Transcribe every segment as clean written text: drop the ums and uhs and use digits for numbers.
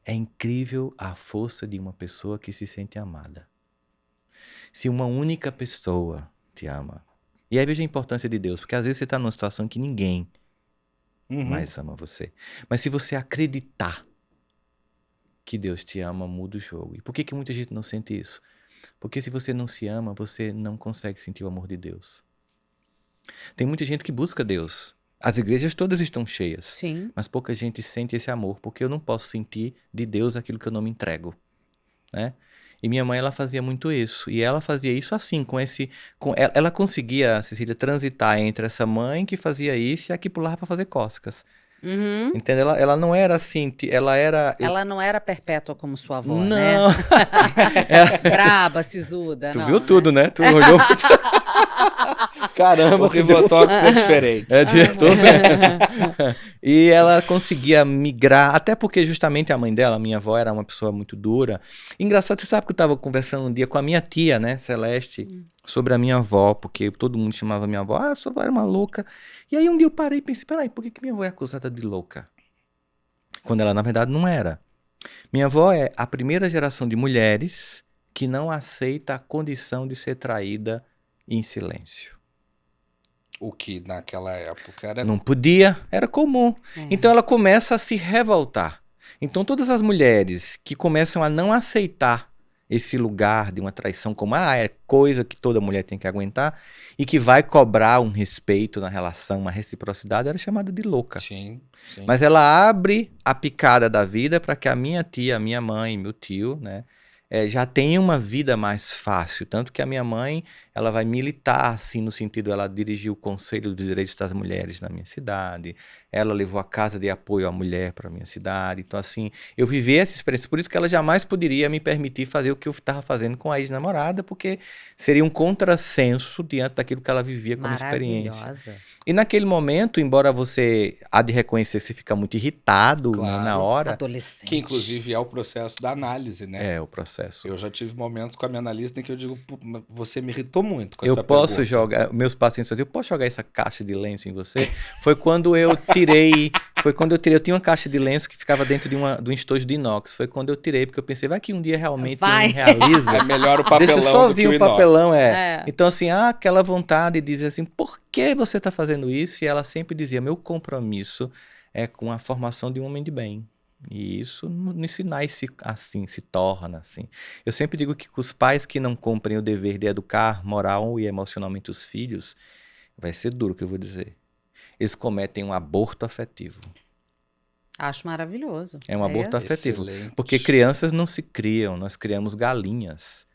É incrível a força de uma pessoa que se sente amada. Se uma única pessoa te ama. E aí veja a importância de Deus, porque às vezes você está numa situação que ninguém mais ama você. Mas se você acreditar que Deus te ama, muda o jogo. E por que muita gente não sente isso? Porque se você não se ama, você não consegue sentir o amor de Deus. Tem muita gente que busca Deus. As igrejas todas estão cheias. Sim. Mas pouca gente sente esse amor, porque eu não posso sentir de Deus aquilo que eu não me entrego, né? E minha mãe, ela fazia muito isso. E ela fazia isso assim, ela conseguia, Cecília, transitar entre essa mãe que fazia isso e a que pulava para fazer cócegas. Uhum. Entende? Ela não era assim, ela era... Ela não era perpétua como sua avó, né? Não! Braba, sisuda, Tu não, viu né? tudo, né? Tu olhou... Caramba, O Rivotox é diferente. Tô vendo. E ela conseguia migrar, até porque justamente a mãe dela, minha avó, era uma pessoa muito dura. Engraçado, você sabe que eu estava conversando um dia com a minha tia, né, Celeste, sobre a minha avó, porque todo mundo chamava minha avó, sua avó era uma louca. E aí um dia eu parei e pensei, peraí, por que minha avó é acusada de louca? Quando ela, na verdade, não era. Minha avó é a primeira geração de mulheres que não aceita a condição de ser traída em silêncio. O que naquela época era... Não podia, era comum. Então ela começa a se revoltar. Então todas as mulheres que começam a não aceitar esse lugar de uma traição como é coisa que toda mulher tem que aguentar e que vai cobrar um respeito na relação, uma reciprocidade, era chamada de louca. Sim. Mas ela abre a picada da vida para que a minha tia, a minha mãe, meu tio, né, já tenha uma vida mais fácil. Tanto que a minha mãe, ela vai militar, assim, no sentido, ela dirigiu o Conselho dos Direitos das Mulheres na minha cidade, ela levou a Casa de Apoio à Mulher para a minha cidade. Então, assim, eu vivi essa experiência. Por isso que ela jamais poderia me permitir fazer o que eu estava fazendo com a ex-namorada, porque seria um contrassenso diante daquilo que ela vivia como experiência. Maravilhosa. E naquele momento, embora você há de reconhecer, você fica muito irritado, Claro. né, na hora. Adolescente. Que inclusive é o processo da análise, né? É, o processo. Eu já tive momentos com a minha analista em que eu digo, você me irritou muito com Eu essa posso pergunta. jogar, meus pacientes dizem, eu posso jogar essa caixa de lenço em você? Foi quando eu tirei, eu tinha uma caixa de lenço que ficava dentro de um estojo de inox. Foi quando eu tirei, porque eu pensei, vai que um dia realmente Vai. não realiza. É melhor o papelão Deixa eu só do vir que o o inox. papelão, É. Então, assim, aquela vontade de dizer assim, por que você está fazendo isso? E ela sempre dizia, meu compromisso é com a formação de um homem de bem. E isso nos sinais se torna assim. Eu sempre digo que os pais que não cumprem o dever de educar moral e emocionalmente os filhos, vai ser duro o que eu vou dizer. Eles cometem um aborto afetivo. Acho maravilhoso. É um aborto afetivo. Excelente. Porque crianças não se criam, nós criamos galinhas.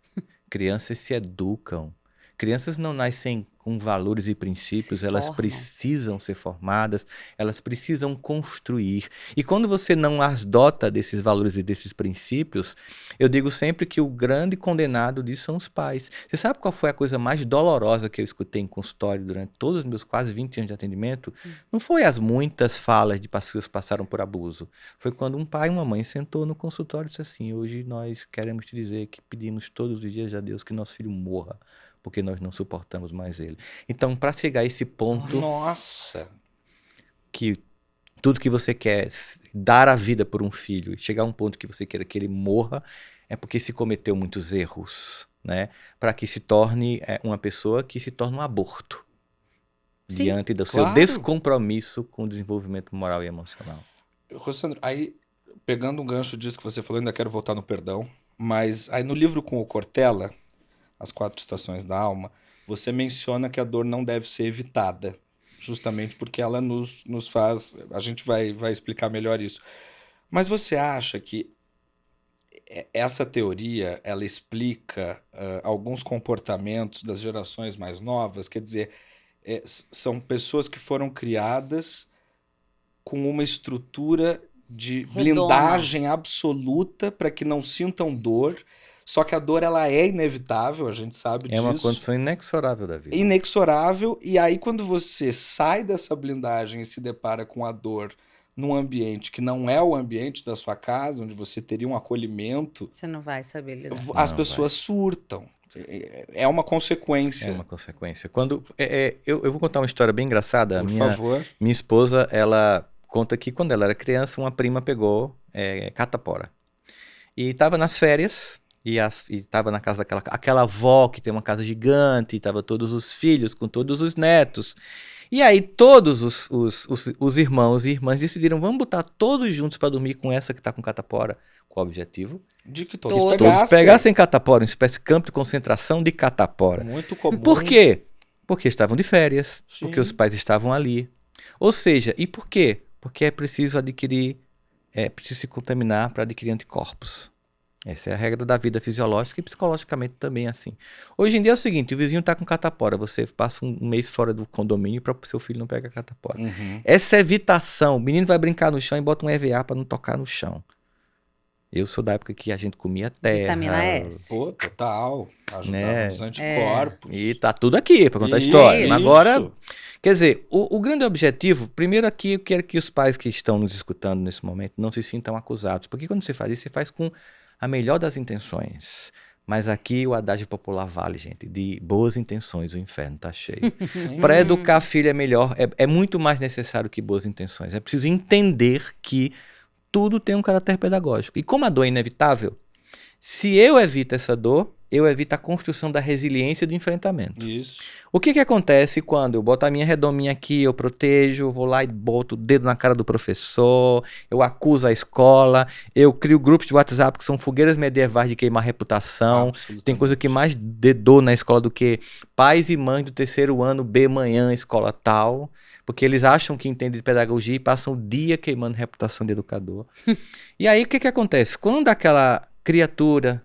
Crianças se educam. Crianças não nascem com valores e princípios, elas formam. precisam ser formadas, elas precisam construir. E quando você não as dota desses valores e desses princípios, eu digo sempre que o grande condenado disso são os pais. Você sabe qual foi a coisa mais dolorosa que eu escutei em consultório durante todos os meus quase 20 anos de atendimento? Não foi as muitas falas de pessoas que passaram por abuso. Foi quando um pai e uma mãe sentou no consultório e disse assim, hoje nós queremos te dizer que pedimos todos os dias a Deus que nosso filho morra, porque nós não suportamos mais ele. Então, para chegar a esse ponto Nossa. que tudo que você quer dar a vida por um filho, e chegar a um ponto que você queira que ele morra, é porque se cometeu muitos erros, né? Para que se torne uma pessoa que se torna um aborto. Sim, diante do seu claro. descompromisso com o desenvolvimento moral e emocional. Rossandro, aí, pegando um gancho disso que você falou, ainda quero voltar no perdão, mas aí no livro com o Cortella, As 4 Estações da Alma, você menciona que a dor não deve ser evitada, justamente porque ela nos faz... A gente vai explicar melhor isso. Mas você acha que essa teoria, ela explica alguns comportamentos das gerações mais novas? Quer dizer, são pessoas que foram criadas com uma estrutura de blindagem absoluta para que não sintam dor. Só que a dor, ela é inevitável, a gente sabe disso. É uma condição inexorável da vida. Inexorável. E aí, quando você sai dessa blindagem e se depara com a dor num ambiente que não é o ambiente da sua casa, onde você teria um acolhimento... Você não vai saber lidar. As pessoas surtam. É uma consequência. É uma consequência. Eu vou contar uma história bem engraçada. Por favor. Minha esposa, ela conta que quando ela era criança, uma prima pegou catapora. E tava nas férias, e tava na casa aquela avó que tem uma casa gigante, e tava todos os filhos com todos os netos. E aí todos os irmãos e irmãs decidiram, vamos botar todos juntos para dormir com essa que tá com catapora. Qual o objetivo? De que todos Todos Todos pegassem catapora, uma espécie de campo de concentração de catapora. Muito comum. Por quê? Porque estavam de férias, Sim. porque os pais estavam ali. Ou seja, e por quê? Porque é preciso preciso se contaminar para adquirir anticorpos. Essa é a regra da vida fisiológica e psicologicamente também é assim. Hoje em dia é o seguinte, o vizinho está com catapora, você passa um mês fora do condomínio para o seu filho não pegar catapora. Uhum. Essa evitação, o menino vai brincar no chão e bota um EVA para não tocar no chão. Eu sou da época que a gente comia terra. Vitamina S. Pô, total. Ajudava Né? nos anticorpos. E tá tudo aqui para contar a Isso, história. isso. Mas agora, quer dizer, o grande objetivo, primeiro aqui, eu quero que os pais que estão nos escutando nesse momento não se sintam acusados. Porque quando você faz isso, você faz com a melhor das intenções. Mas aqui o adágio popular vale, gente. De boas intenções, o inferno tá cheio. Sim. Para educar filho é melhor, é muito mais necessário que boas intenções. É preciso entender que tudo tem um caráter pedagógico. E como a dor é inevitável, se eu evito essa dor, eu evito a construção da resiliência do enfrentamento. Isso. O que acontece quando eu boto a minha redominha aqui, eu protejo, vou lá e boto o dedo na cara do professor, eu acuso a escola, eu crio grupos de WhatsApp que são fogueiras medievais de queimar reputação. Absolutamente. Tem coisa que mais dedou na escola do que pais e mães do terceiro ano, B manhã, escola tal, porque eles acham que entendem de pedagogia e passam o dia queimando reputação de educador. E aí o que acontece? Quando aquela criatura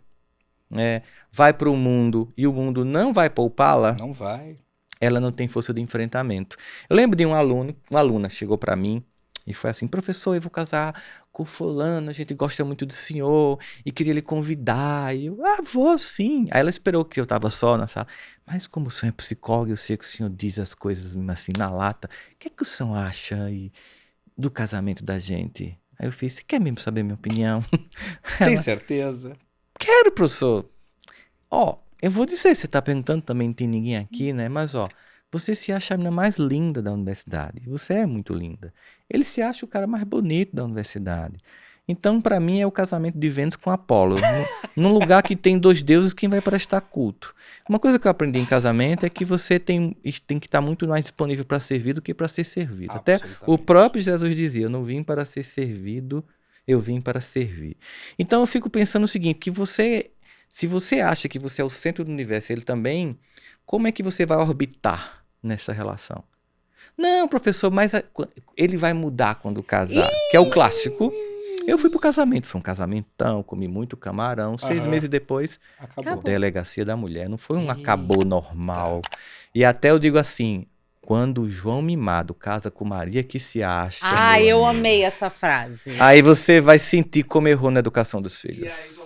vai para o mundo e o mundo não vai poupá-la, Não vai. ela não tem força de enfrentamento. Eu lembro de uma aluna chegou para mim e foi assim, professor, eu vou casar com fulano, a gente gosta muito do senhor e queria lhe convidar. E eu, vou sim. Aí ela esperou que eu estava só na sala. Mas como o senhor é psicólogo, eu sei que o senhor diz as coisas assim na lata. O que é que o senhor acha aí do casamento da gente? Aí eu fiz, você quer mesmo saber minha opinião? Tem certeza? Quero, professor. Eu vou dizer, você tá perguntando também, não tem ninguém aqui, né? Mas, você se acha a menina mais linda da universidade. Você é muito linda. Ele se acha o cara mais bonito da universidade. Então, para mim, é o casamento de Vênus com Apolo. Num lugar que tem dois deuses, quem vai prestar culto? Uma coisa que eu aprendi em casamento é que você tem que estar muito mais disponível para servir do que para ser servido. Até o Absolutamente. próprio Jesus dizia, eu não vim para ser servido, eu vim para servir. Então, eu fico pensando o seguinte, que se você acha que você é o centro do universo, ele também, como é que você vai orbitar nessa relação? Não, professor, mas ele vai mudar quando casar, que é o clássico. Eu fui pro casamento, foi um casamentão, comi muito camarão. 6 Aham. meses depois, Acabou. delegacia da mulher. Não foi um Eita. acabou normal. E até eu digo assim, quando o João Mimado casa com Maria que se acha, meu Eu amigo, amei essa frase. aí você vai sentir como errou na educação dos filhos.